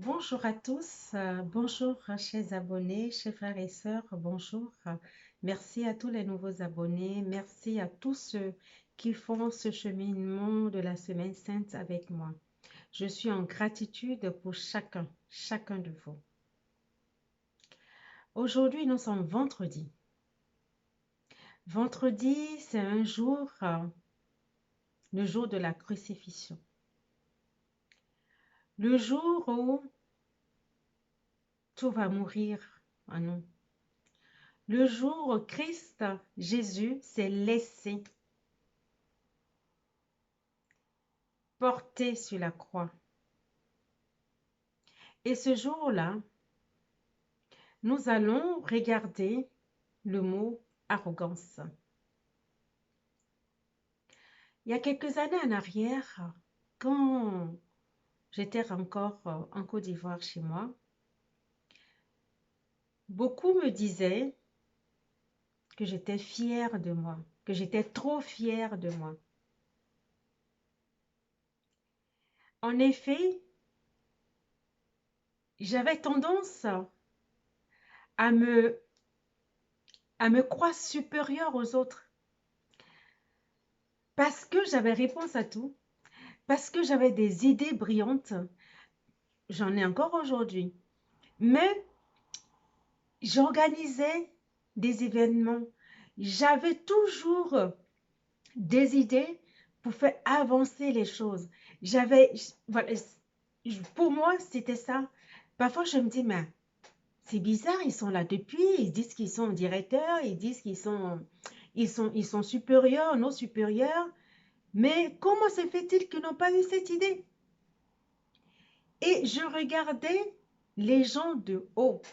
Bonjour à tous, bonjour chers abonnés, chers frères et sœurs, bonjour. Merci à tous les nouveaux abonnés, merci à tous ceux qui font ce cheminement de la Semaine Sainte avec moi. Je suis en gratitude pour chacun de vous. Aujourd'hui, nous sommes vendredi. Vendredi, c'est un jour, le jour de la crucifixion. Le jour où tout va mourir en nous. Le jour où Christ Jésus s'est laissé porter sur la croix. Et ce jour-là, nous allons regarder le mot arrogance. Il y a quelques années en arrière, quand j'étais encore en Côte d'Ivoire chez moi, beaucoup me disaient que j'étais fière de moi, que j'étais trop fière de moi. En effet, j'avais tendance à me croire supérieure aux autres parce que j'avais réponse à tout, parce que j'avais des idées brillantes. J'en ai encore aujourd'hui. Mais j'organisais des événements. J'avais toujours des idées pour faire avancer les choses. Voilà, pour moi, c'était ça. Parfois, je me dis, mais c'est bizarre, ils sont là depuis, ils disent qu'ils sont directeurs, ils disent ils sont supérieurs, non supérieurs. Mais comment se fait-il qu'ils n'ont pas eu cette idée? Et je regardais les gens de haut,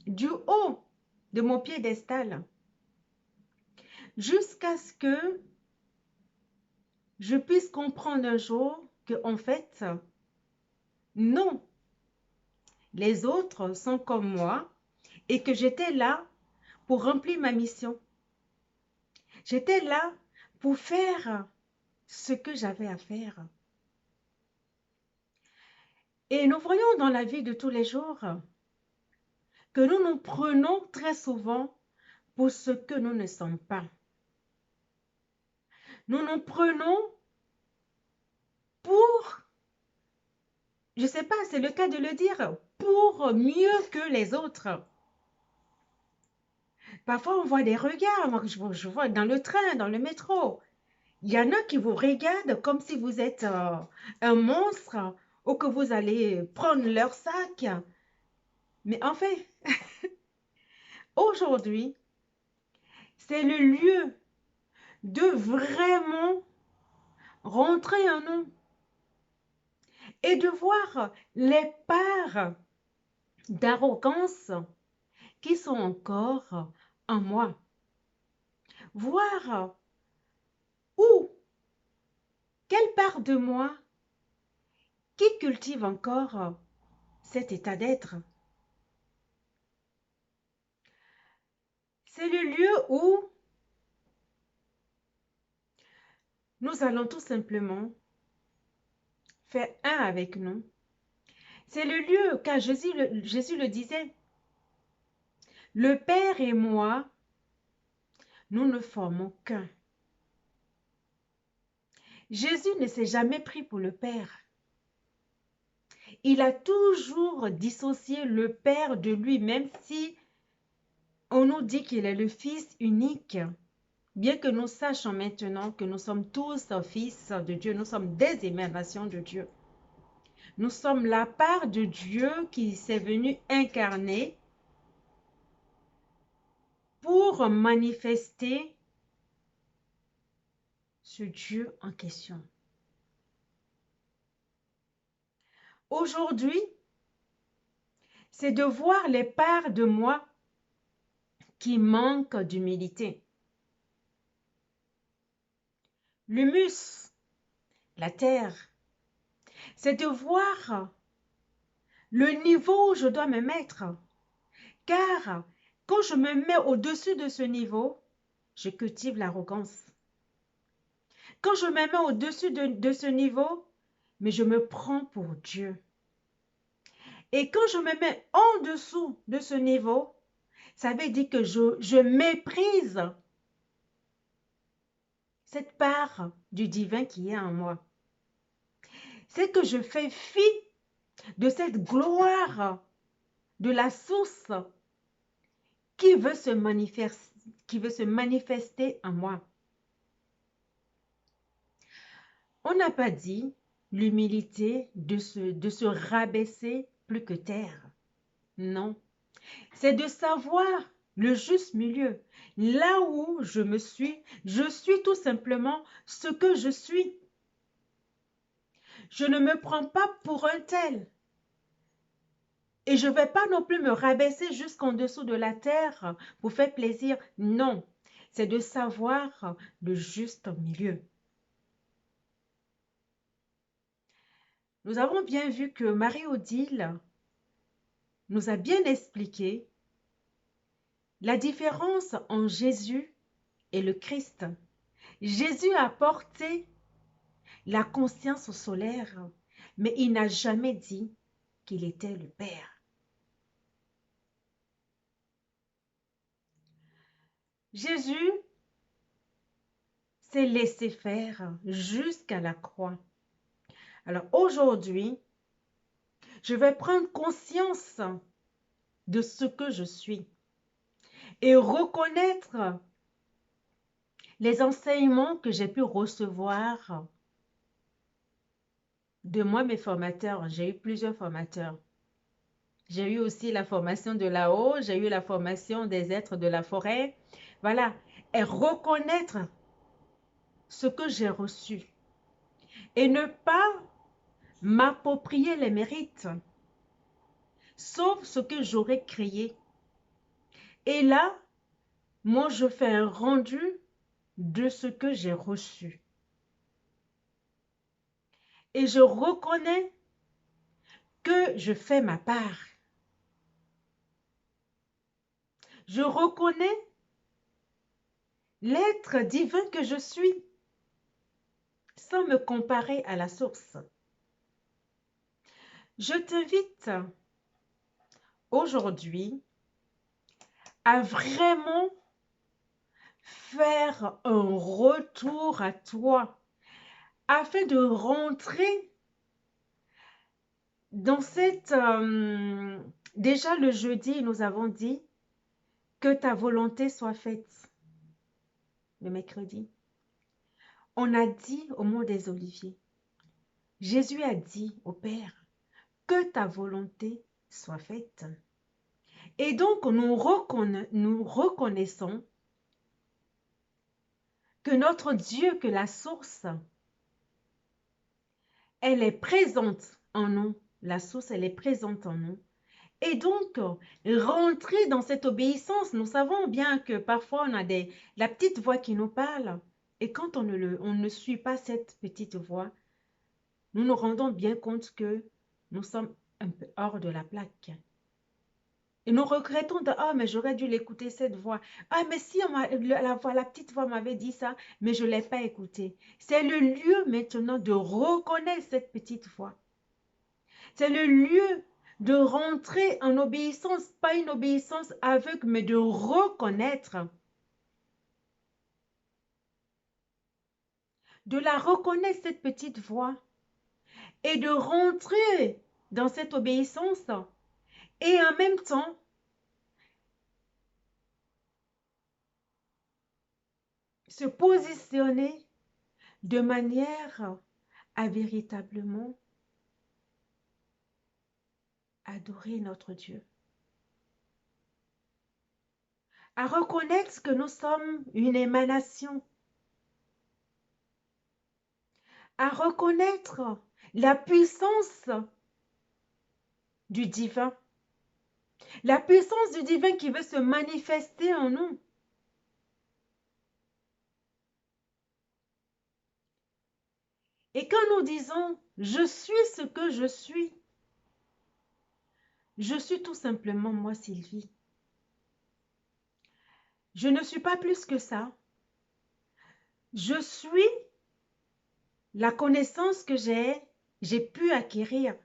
du haut de mon piédestal, jusqu'à ce que je puisse comprendre un jour que, en fait, non, les autres sont comme moi et que j'étais là pour remplir ma mission. J'étais là pour faire ce que j'avais à faire. Et nous voyons dans la vie de tous les jours que nous nous prenons très souvent pour ce que nous ne sommes pas. Nous nous prenons pour, je ne sais pas, c'est le cas de le dire, pour mieux que les autres. Parfois, on voit des regards. Moi, je vois dans le train, dans le métro. Il y en a qui vous regardent comme si vous êtes un monstre ou que vous allez prendre leur sac. Mais en fait, aujourd'hui, c'est le lieu de vraiment rentrer en nous et de voir les parts d'arrogance qui sont encore en moi. Voir où, quelle part de moi qui cultive encore cet état d'être. C'est le lieu où nous allons tout simplement faire un avec nous. C'est le lieu, car Jésus le disait, le Père et moi, nous ne formons qu'un. Jésus ne s'est jamais pris pour le Père. Il a toujours dissocié le Père de lui, même si on nous dit qu'il est le Fils unique. Bien que nous sachions maintenant que nous sommes tous fils de Dieu, nous sommes des émanations de Dieu. Nous sommes la part de Dieu qui s'est venu incarner pour manifester ce Dieu en question. Aujourd'hui, c'est de voir les parts de moi qui manquent d'humilité. L'humus, la terre, c'est de voir le niveau où je dois me mettre. Car quand je me mets au-dessus de ce niveau, je cultive l'arrogance. Quand je me mets au-dessus de ce niveau, mais je me prends pour Dieu. Et quand je me mets en dessous de ce niveau, ça veut dire que je méprise cette part du divin qui est en moi. C'est que je fais fi de cette gloire de la source qui veut se manifester en moi. On n'a pas dit l'humilité de se rabaisser plus que terre. Non, c'est de savoir le juste milieu. Là où je suis tout simplement ce que je suis. Je ne me prends pas pour un tel. Et je ne vais pas non plus me rabaisser jusqu'en dessous de la terre pour faire plaisir. Non, c'est de savoir le juste milieu. Nous avons bien vu que Marie-Odile nous a bien expliqué la différence entre Jésus et le Christ. Jésus a porté la conscience solaire, mais il n'a jamais dit qu'il était le Père. Jésus s'est laissé faire jusqu'à la croix. Alors aujourd'hui, je vais prendre conscience de ce que je suis et reconnaître les enseignements que j'ai pu recevoir de moi, mes formateurs. J'ai eu plusieurs formateurs. J'ai eu aussi la formation de là-haut, j'ai eu la formation des êtres de la forêt. Voilà, et reconnaître ce que j'ai reçu et ne pas m'approprier les mérites, sauf ce que j'aurais créé. Et là, moi, je fais un rendu de ce que j'ai reçu. Et je reconnais que je fais ma part. Je reconnais l'être divin que je suis, sans me comparer à la source. Je t'invite aujourd'hui à vraiment faire un retour à toi afin de rentrer dans cette... déjà le jeudi, nous avons dit que ta volonté soit faite. Le mercredi, on a dit au mont des Oliviers, Jésus a dit au Père, que ta volonté soit faite. Et donc, nous reconnaissons que notre Dieu, que la source, elle est présente en nous. La source, elle est présente en nous. Et donc, rentrer dans cette obéissance, nous savons bien que parfois on a la petite voix qui nous parle. Et quand on ne suit pas cette petite voix, nous nous rendons bien compte que nous sommes un peu hors de la plaque. Et nous regrettons de « Ah, mais j'aurais dû l'écouter cette voix. Ah, mais si la petite voix m'avait dit ça, mais je ne l'ai pas écoutée. » C'est le lieu maintenant de reconnaître cette petite voix. C'est le lieu de rentrer en obéissance, pas une obéissance aveugle, mais de reconnaître. De la reconnaître, cette petite voix. Et de rentrer dans cette obéissance. Et en même temps, se positionner de manière à véritablement adorer notre Dieu. À reconnaître que nous sommes une émanation. À reconnaître la puissance du divin. La puissance du divin qui veut se manifester en nous. Et quand nous disons « je suis ce que je suis », je suis tout simplement moi, Sylvie. Je ne suis pas plus que ça. Je suis la connaissance que j'ai pu acquérir.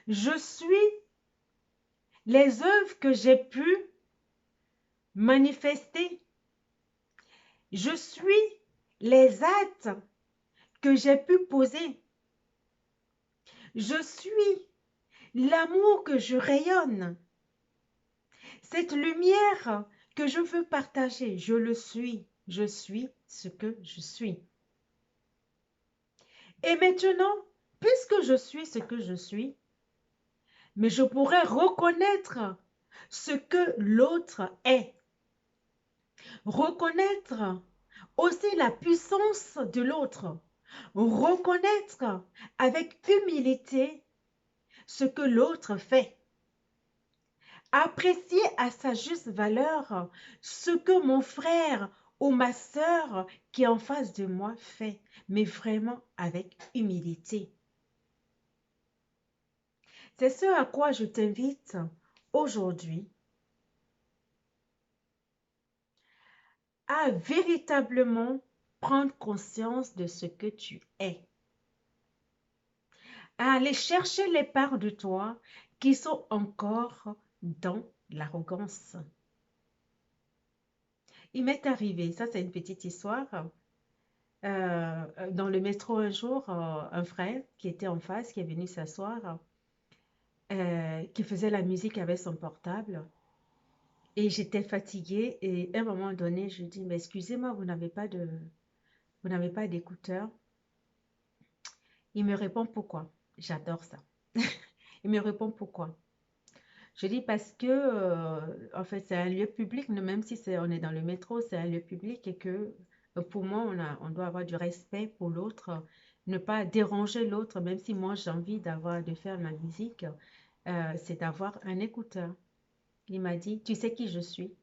Je suis les œuvres que j'ai pu manifester. Je suis les actes que j'ai pu poser. Je suis l'amour que je rayonne. Cette lumière que je veux partager, je le suis. Je suis ce que je suis. Et maintenant, puisque je suis ce que je suis, mais je pourrais reconnaître ce que l'autre est. Reconnaître aussi la puissance de l'autre. Reconnaître avec humilité ce que l'autre fait. Apprécier à sa juste valeur ce que mon frère ou ma sœur qui est en face de moi fait, mais vraiment avec humilité. C'est ce à quoi je t'invite aujourd'hui, à véritablement prendre conscience de ce que tu es, à aller chercher les parts de toi qui sont encore dans l'arrogance. Il m'est arrivé, ça c'est une petite histoire, dans le métro un jour, un frère qui était en face, qui est venu s'asseoir, qui faisait la musique avec son portable. Et j'étais fatiguée et à un moment donné, je dis, mais excusez-moi, vous n'avez pas d'écouteurs. Il me répond pourquoi. J'adore ça. Il me répond pourquoi. Je dis parce que, en fait, c'est un lieu public, même si on est dans le métro, c'est un lieu public et que pour moi, on doit avoir du respect pour l'autre, ne pas déranger l'autre, même si moi, j'ai envie de faire ma musique, c'est d'avoir un écouteur. Il m'a dit, tu sais qui je suis?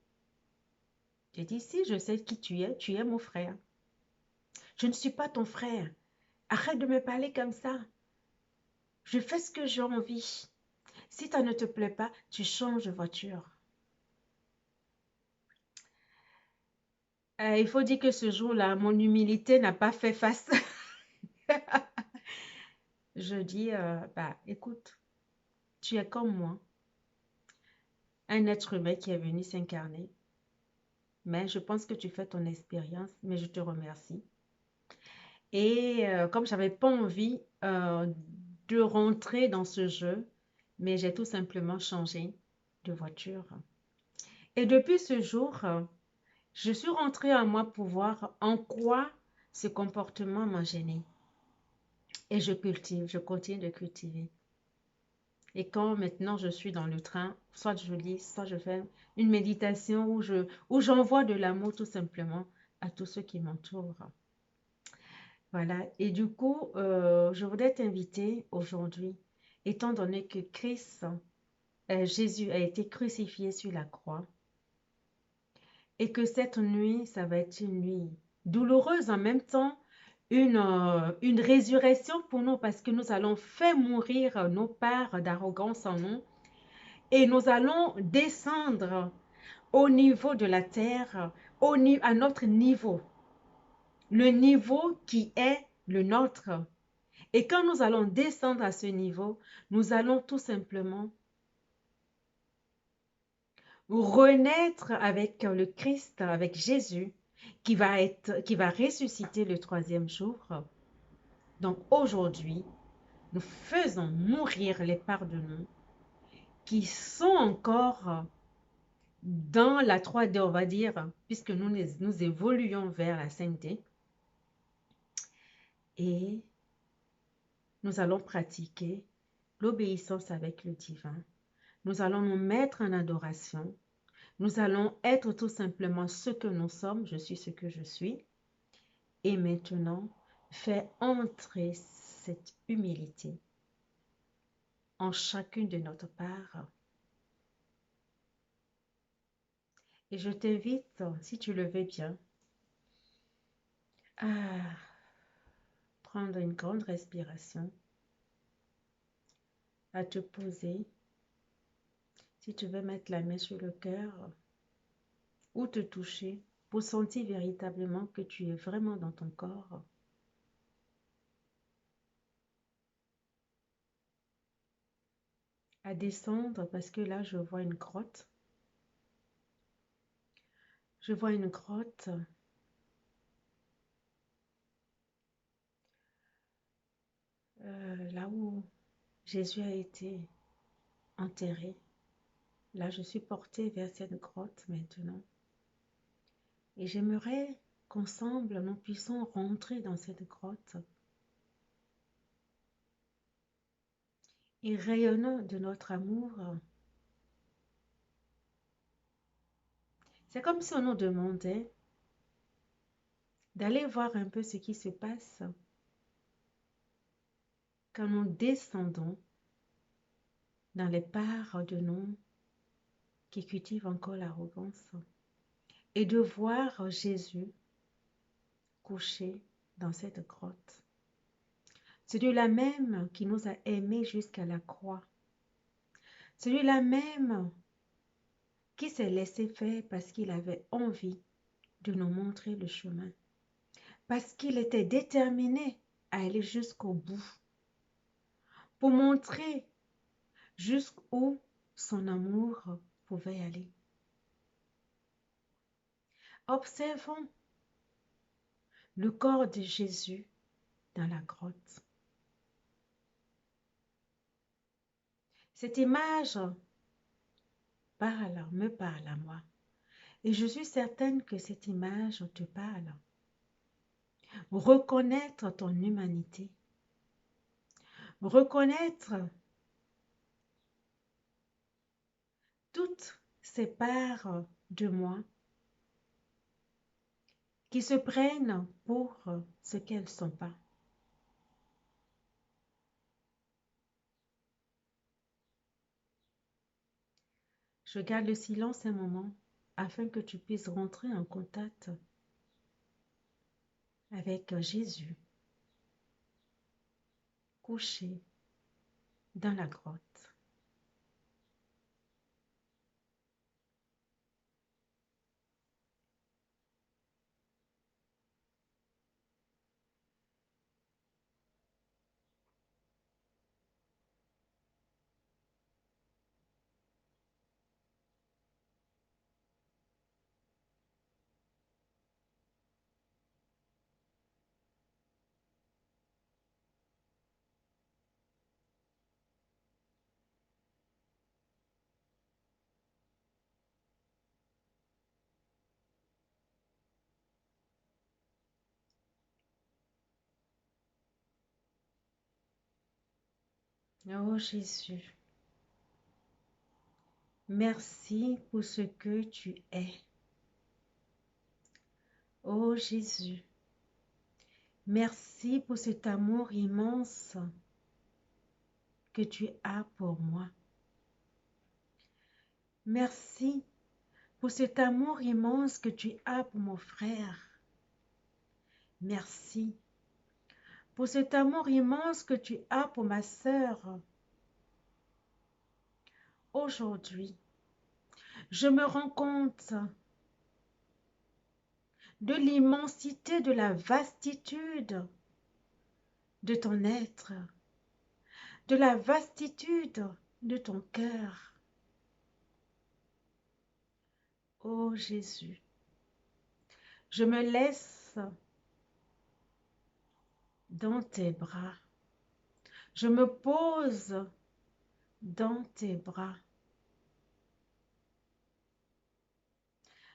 J'ai dit, si, je sais qui tu es mon frère. Je ne suis pas ton frère. Arrête de me parler comme ça. Je fais ce que j'ai envie. Si ça ne te plaît pas, tu changes de voiture. Il faut dire que ce jour-là, mon humilité n'a pas fait face. Je dis, bah, écoute, tu es comme moi, un être humain qui est venu s'incarner. Mais je pense que tu fais ton expérience, mais je te remercie. Et comme je n'avais pas envie de rentrer dans ce jeu, mais j'ai tout simplement changé de voiture. Et depuis ce jour, je suis rentrée en moi pour voir en quoi ce comportement m'a gênée. Et je cultive, je continue de cultiver. Et quand maintenant je suis dans le train, soit je lis, soit je fais une méditation où j'envoie de l'amour tout simplement à tous ceux qui m'entourent. Voilà. Et du coup, je voudrais t'inviter aujourd'hui, étant donné que Christ, Jésus a été crucifié sur la croix, et que cette nuit, ça va être une nuit douloureuse en même temps, une résurrection pour nous parce que nous allons faire mourir nos parts d'arrogance en nous et nous allons descendre au niveau de la terre, à notre niveau, le niveau qui est le nôtre. Et quand nous allons descendre à ce niveau, nous allons tout simplement renaître avec le Christ, avec Jésus, qui va ressusciter le troisième jour. Donc aujourd'hui, nous faisons mourir les parts de nous qui sont encore dans la 3D, on va dire, puisque nous évoluons vers la 5D. Et nous allons pratiquer l'obéissance avec le divin. Nous allons nous mettre en adoration. Nous allons être tout simplement ce que nous sommes. Je suis ce que je suis. Et maintenant, faire entrer cette humilité en chacune de notre part. Et je t'invite, si tu le veux bien, à prendre une grande respiration, à te poser. Si tu veux mettre la main sur le cœur ou te toucher pour sentir véritablement que tu es vraiment dans ton corps. à descendre parce que là, je vois une grotte. Je vois une grotte là où Jésus a été enterré. Là, je suis portée vers cette grotte maintenant. Et j'aimerais qu'ensemble, nous puissions rentrer dans cette grotte et rayonnant de notre amour. C'est comme si on nous demandait d'aller voir un peu ce qui se passe quand nous descendons dans les parts de nous qui cultivent encore l'arrogance et de voir Jésus couché dans cette grotte. Celui-là même qui nous a aimés jusqu'à la croix. Celui-là même qui s'est laissé faire parce qu'il avait envie de nous montrer le chemin. Parce qu'il était déterminé à aller jusqu'au bout. Pour montrer jusqu'où son amour pouvait aller. Observons le corps de Jésus dans la grotte. Cette image me parle à moi. Et je suis certaine que cette image te parle. Reconnaître ton humanité. Reconnaître toutes ces parts de moi qui se prennent pour ce qu'elles ne sont pas. Je garde le silence un moment afin que tu puisses rentrer en contact avec Jésus couché dans la grotte. Oh Jésus, merci pour ce que tu es. Oh Jésus, merci pour cet amour immense que tu as pour moi. Merci pour cet amour immense que tu as pour mon frère. Merci pour cet amour immense que tu as pour ma sœur. Aujourd'hui, je me rends compte de l'immensité, de la vastitude de ton être, de la vastitude de ton cœur. Ô Jésus, je me laisse dans tes bras. Je me pose dans tes bras.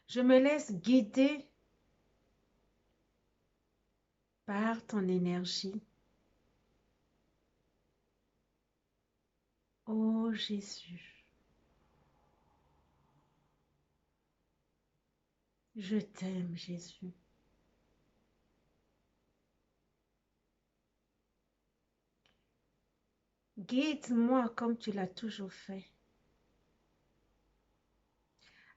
Je me laisse guider par ton énergie. Ô Jésus, je t'aime Jésus. Guide-moi comme tu l'as toujours fait,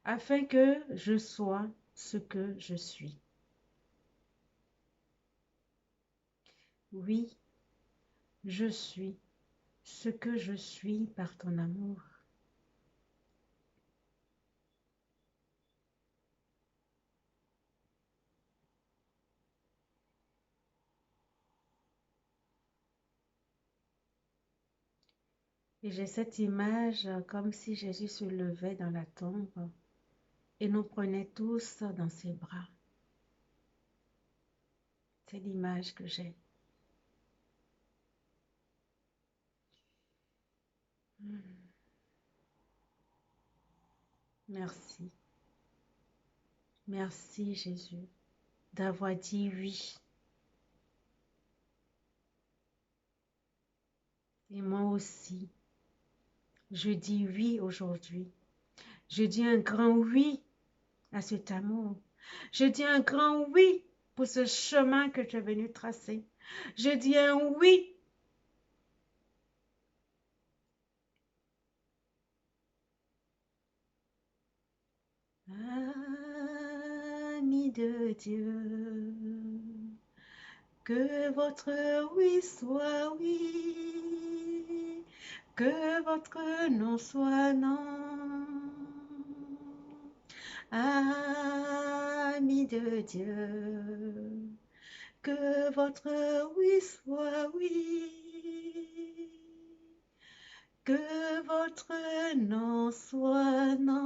afin que je sois ce que je suis. Oui, je suis ce que je suis par ton amour. Et j'ai cette image comme si Jésus se levait dans la tombe et nous prenait tous dans ses bras. C'est l'image que j'ai. Merci. Merci Jésus d'avoir dit oui. Et moi aussi, je dis oui aujourd'hui. Je dis un grand oui à cet amour. Je dis un grand oui pour ce chemin que tu es venu tracer. Je dis un oui. Amis de Dieu, que votre oui soit oui, que votre non soit non. Amis de Dieu, que votre oui soit oui, que votre non soit non.